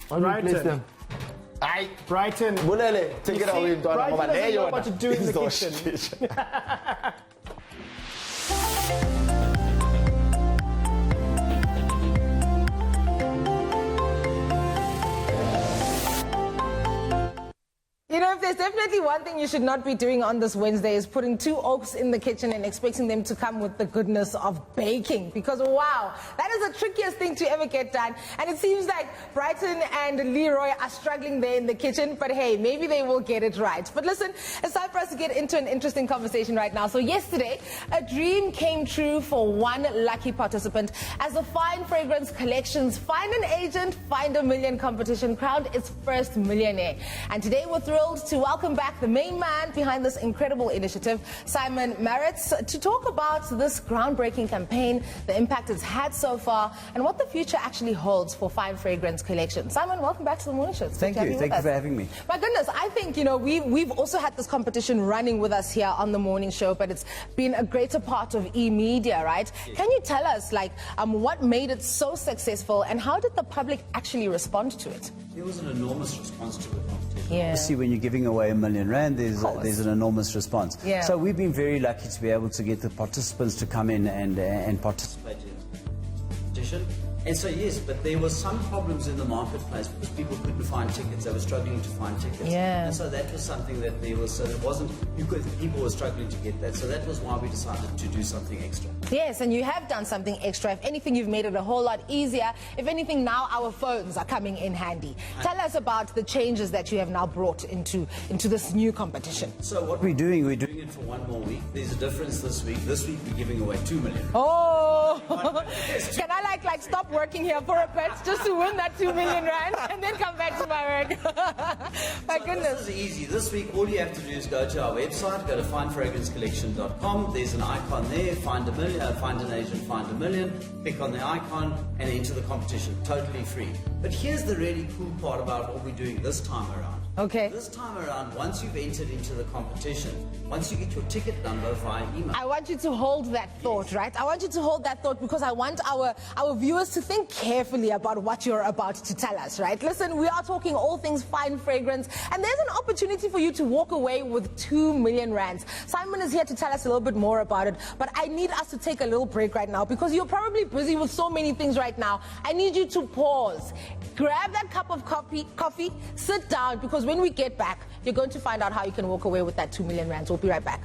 Brighton. Aye. Brighton. Bolele, take it away. Brighton doesn't know what to do in the kitchen. You know, if there's definitely one thing you should not be doing on this Wednesday is putting two oaks in the kitchen and expecting them to come with the goodness of baking. Because, wow, that is the trickiest thing to ever get done. And it seems like Brighton and Leroy are struggling there in the kitchen. But hey, maybe they will get it right. But listen, it's time for us to get into an interesting conversation right now. So yesterday, a dream came true for one lucky participant as the Fine Fragrance Collection's Find an Agent, Find a Million competition crowned its first millionaire. And today we're thrilled to welcome back the main man behind this incredible initiative, Simon Maritz, to talk about this groundbreaking campaign, the impact it's had so far, and what the future actually holds for Fine Fragrance Collection. Simon, welcome back to the Morning Show. Thank you for having me. My goodness, I think, you know, we've also had this competition running with us here on the Morning Show, but it's been a greater part of e-media, right? Yes. Can you tell us, like, what made it so successful, and how did the public actually respond to it? There was an enormous response to the competition. Yeah. Obviously, when you're giving away R1 million, there's an enormous response. Yeah. So we've been very lucky to be able to get the participants to come in and participate in the competition. And so, yes, but there were some problems in the marketplace because people couldn't find tickets. They were struggling to find tickets. Yeah. And so that was something that there was, so it wasn't, because people were struggling to get that. So that was why we decided to do something extra. Yes, and you have done something extra. If anything, you've made it a whole lot easier. If anything, now our phones are coming in handy. Tell us about the changes that you have now brought into this new competition. So what we're doing it for one more week. There's a difference this week. This week we're giving away 2 million. Oh! Can I like stop working here for a bit just to win that 2 million rand and then come back to my work? My goodness. This is easy. This week all you have to do is go to our website, go to finefragrancecollection.com. There's an icon there, find an agent, find a million. Click on the icon and enter the competition, totally free. But here's the really cool part about what we're doing this time around. Okay. This time around, once you've entered into the competition, once you get your ticket number via email. I want you to hold that thought, right? I want you to hold that thought because I want our viewers to think carefully about what you're about to tell us, right? Listen, we are talking all things fine fragrance, and there's an opportunity for you to walk away with 2 million rands. Simon is here to tell us a little bit more about it, but I need us to take a little break right now because you're probably busy with so many things right now. I need you to pause. Grab that cup of coffee, sit down, because when we get back, you're going to find out how you can walk away with that 2 million rands. We'll be right back.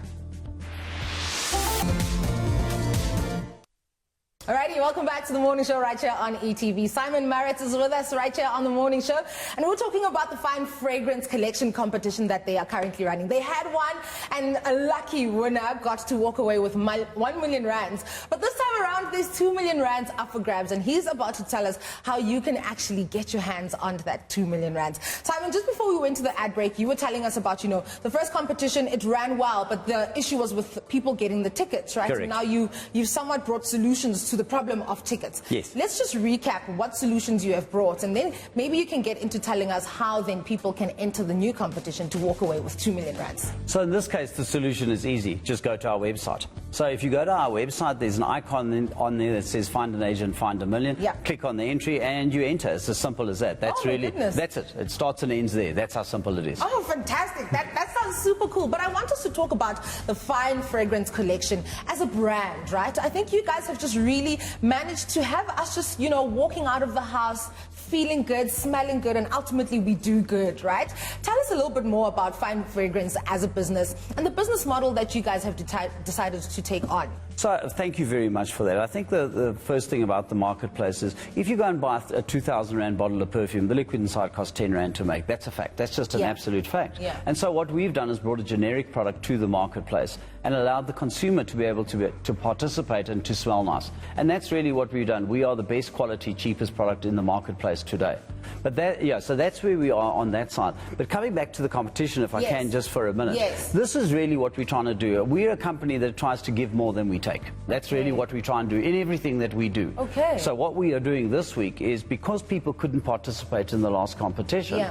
Alrighty, welcome back to the Morning Show right here on ETV. Simon Maritz is with us right here on the Morning Show, and we're talking about the Fine Fragrance Collection competition that they are currently running. They had one, and a lucky winner got to walk away with 1 million rands. But this time around, there's 2 million rands up for grabs, and he's about to tell us how you can actually get your hands onto that 2 million rands. Simon, just before we went to the ad break, you were telling us about, you know, the first competition, it ran well, but the issue was with people getting the tickets, right? Correct. Now you've somewhat brought solutions to the problem of tickets. Yes. Let's just recap what solutions you have brought, and then maybe you can get into telling us how then people can enter the new competition to walk away with 2 million rands. So in this case, the solution is easy. Just go to our website. So if you go to our website, there's an icon on there that says find an agent, find a million. Yeah. Click on the entry and you enter. It's as simple as that. That's that's it. It starts and ends there. That's how simple it is. Oh, fantastic. That sounds super cool. But I want us to talk about the Fine Fragrance Collection as a brand, right? I think you guys have just really managed to have us just, you know, walking out of the house feeling good, smelling good, and ultimately we do good, right? Tell us a little bit more about Fine Fragrance as a business and the business model that you guys have decided to take on. So thank you very much for that. I think the first thing about the marketplace is if you go and buy a 2,000 rand bottle of perfume, the liquid inside costs 10 rand to make. That's a fact. That's just an absolute fact. Yeah. And so what we've done is brought a generic product to the marketplace and allowed the consumer to be able to participate and to smell nice. And that's really what we've done. We are the best quality, cheapest product in the marketplace today. But so that's where we are on that side. But coming back to the competition, if I can, just for a minute. Yes. This is really what we're trying to do. We're a company that tries to give more than we take. That's really what we try and do in everything that we do. Okay. So what we are doing this week is, because people couldn't participate in the last competition,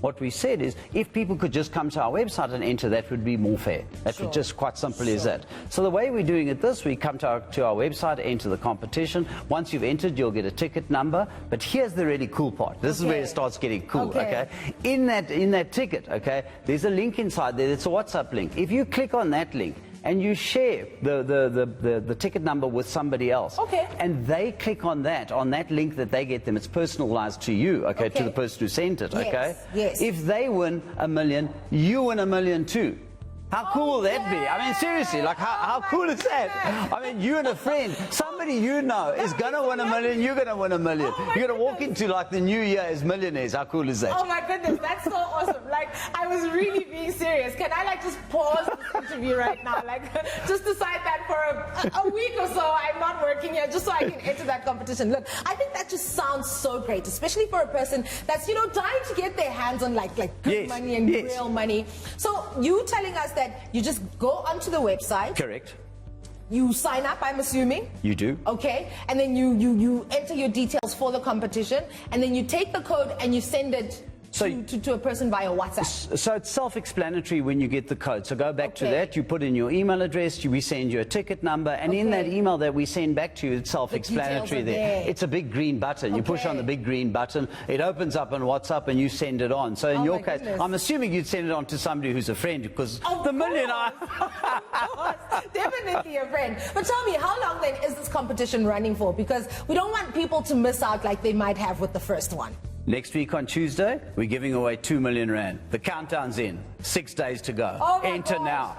what we said is if people could just come to our website and enter, that would be more fair. That would just quite simply as that. So the way we're doing it this week, come to our website, enter the competition. Once you've entered, you'll get a ticket number. But here's the really cool part. This is where it starts getting cool, okay? In that ticket, okay, there's a link inside there. It's a WhatsApp link. If you click on that link, and you share the ticket number with somebody else. And they click on that link that they get them. It's personalized to you, to the person who sent it, Yes. If they win $1 million, you win $1 million too. How cool will that be? I mean, seriously, like how cool is that? I mean, you and a friend, somebody you know is going to win $1 million, you're going to win $1 million. You're going to walk into like the new year as millionaires. How cool is that? Oh my goodness, that's so awesome. Like, I was really being serious. Can I like just pause this interview right now? Like, just decide that for a week or so I'm not working here just so I can enter that competition. Look, I think that just sounds so great, especially for a person that's, you know, dying to get their hands on like good money and real money. So you telling us that you just go onto the website. Correct. You sign up, I'm assuming. You do. Okay. And then you enter your details for the competition, and then you take the code and you send it to a person via WhatsApp. So it's self-explanatory when you get the code. So go back to that. You put in your email address. We send you a ticket number, and in that email that we send back to you, it's self-explanatory there. It's a big green button. You push on the big green button. It opens up on WhatsApp, and you send it on. So in your case, I'm assuming you'd send it on to somebody who's a friend, because the million. Definitely a friend. But tell me, how long then is this competition running for? Because we don't want people to miss out like they might have with the first one. Next week on Tuesday, we're giving away 2 million rand. The countdown's in. 6 days to go. Enter now.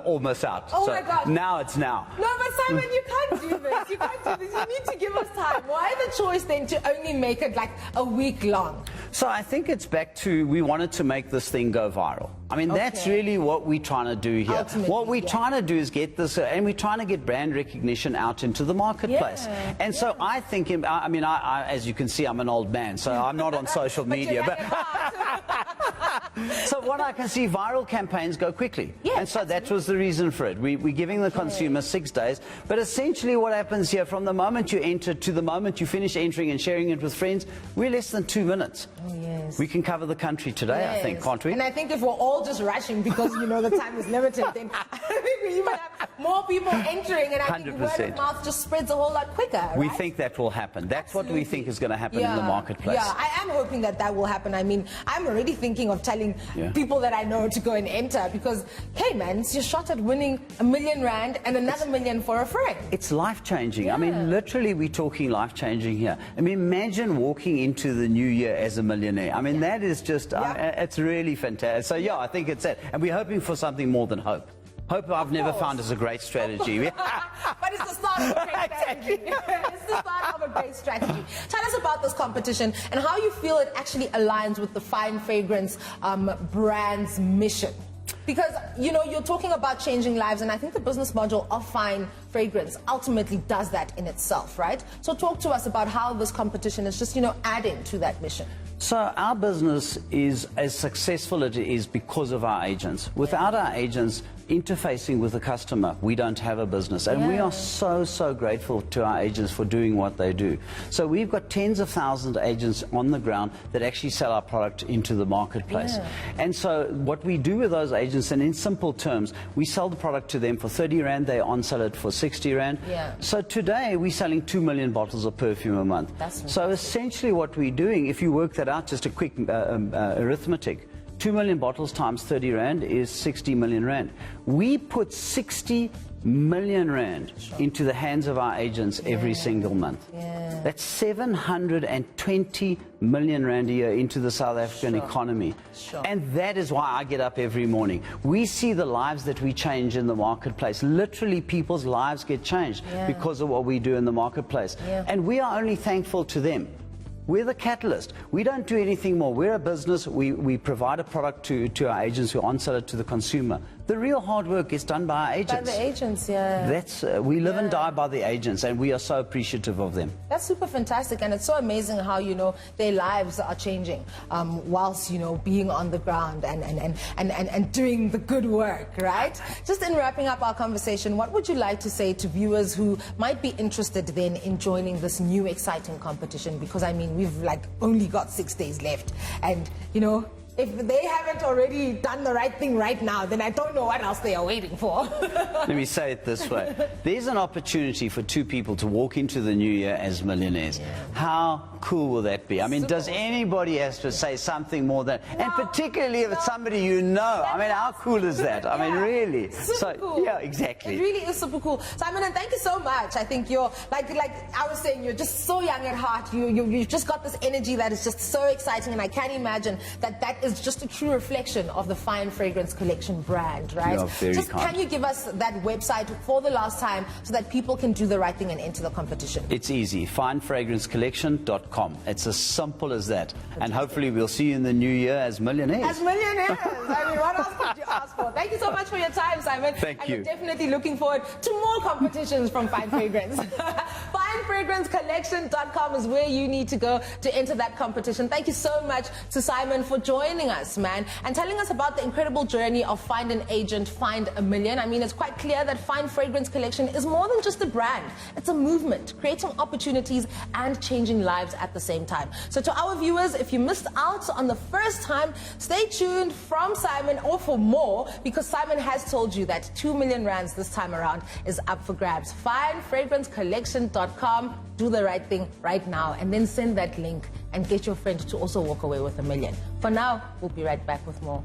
Or miss out. Oh my God. Now it's now. No, but Simon, you can't do this. You can't do this. You need to give us time. Why the choice then to only make it like a week long? So I think it's back to, we wanted to make this thing go viral. I mean, that's really what we're trying to do here. Ultimately, what we're trying to do is get this, and we're trying to get brand recognition out into the marketplace. And so I think, I mean, as you can see, I'm an old man, so I'm not on social media. So what I can see, viral campaigns go quickly. And so that was the reason for it. We're giving the consumer 6 days. But essentially what happens here, from the moment you enter to the moment you finish entering and sharing it with friends, we're less than 2 minutes. We can cover the country today, I think, can't we? And I think if we're all just rushing because, you know, the time is limited, then I think we even have more people entering, and I think word of mouth just spreads a whole lot quicker, right? We think that will happen. That's what we think is going to happen in the marketplace. Yeah, I am hoping that that will happen. I mean, I'm already thinking of telling people that I know to go and enter, because, hey man, it's your shot at winning R1 million and another million for a friend. It's life-changing. I mean, literally, we're talking life-changing here. I mean, imagine walking into the new year as a millionaire. I mean, that is just, it's really fantastic. So, yeah, I think it's that. And we're hoping for something more than hope. Hope I've never found is a great strategy. But it's the start of a great strategy. It's the start of a great strategy. Tell us about this competition and how you feel it actually aligns with the Fine Fragrance brand's mission. Because, you know, you're talking about changing lives, and I think the business model of Fine Fragrance ultimately does that in itself, right? So talk to us about how this competition is just, you know, adding to that mission. So our business is as successful as it is because of our agents. Without our agents interfacing with the customer, we don't have a business. And we are so, so grateful to our agents for doing what they do. So we've got tens of thousands of agents on the ground that actually sell our product into the marketplace. And so what we do with those agents, and in simple terms, we sell the product to them for 30 Rand, they on-sell it for 60 Rand. So today we're selling 2 million bottles of perfume a month. So essentially what we're doing, if you work that out, just a quick arithmetic, 2 million bottles times 30 Rand is 60 million Rand. We put 60 million Rand into the hands of our agents every single month. That's 720 million Rand a year into the South African economy. And that is why I get up every morning. We see the lives that we change in the marketplace. Literally, people's lives get changed because of what we do in the marketplace. And we are only thankful to them. We're the catalyst. We don't do anything more. We're a business. We provide a product to our agents who on-sell it to the consumer. The real hard work is done by our agents. By the agents, That's, we live and die by the agents, and we are so appreciative of them. That's super fantastic, and it's so amazing how, you know, their lives are changing whilst, you know, being on the ground and doing the good work, right? Just in wrapping up our conversation, what would you like to say to viewers who might be interested then in joining this new exciting competition? Because, I mean, we've like only got 6 days left, and, you know, if they haven't already done the right thing right now, then I don't know what else they are waiting for. Let me say it this way. There's an opportunity for two people to walk into the new year as millionaires. How cool will that be? I mean, does anybody have to say something more than, and particularly if it's somebody you know, I mean, how cool is that? I mean, really. Super cool. Yeah, exactly. It really is super cool. Simon, and thank you so much. I think you're, like I was saying, you're just so young at heart. You've just got this energy that is just so exciting, and I can't imagine that is just a true reflection of the Fine Fragrance Collection brand, right? You are very just kind. Can you give us that website for the last time so that people can do the right thing and enter the competition? It's easy. finefragrancecollection.com. It's as simple as that. And hopefully we'll see you in the new year as millionaires. As millionaires. I mean, what else could you ask for? Thank you so much for your time, Simon. Thank you. And we're definitely looking forward to more competitions from Fine Fragrance. FineFragranceCollection.com is where you need to go to enter that competition. Thank you so much to Simon for joining us, man, and telling us about the incredible journey of Find an Agent, Find a Million. I mean, it's quite clear that Fine Fragrance Collection is more than just a brand. It's a movement, creating opportunities and changing lives at the same time. So to our viewers, if you missed out on the first time, stay tuned from Simon or for more, because Simon has told you that 2 million rands this time around is up for grabs. FineFragranceCollection.com. Do the right thing right now and then send that link and get your friend to also walk away with $1 million. For now, we'll be right back with more.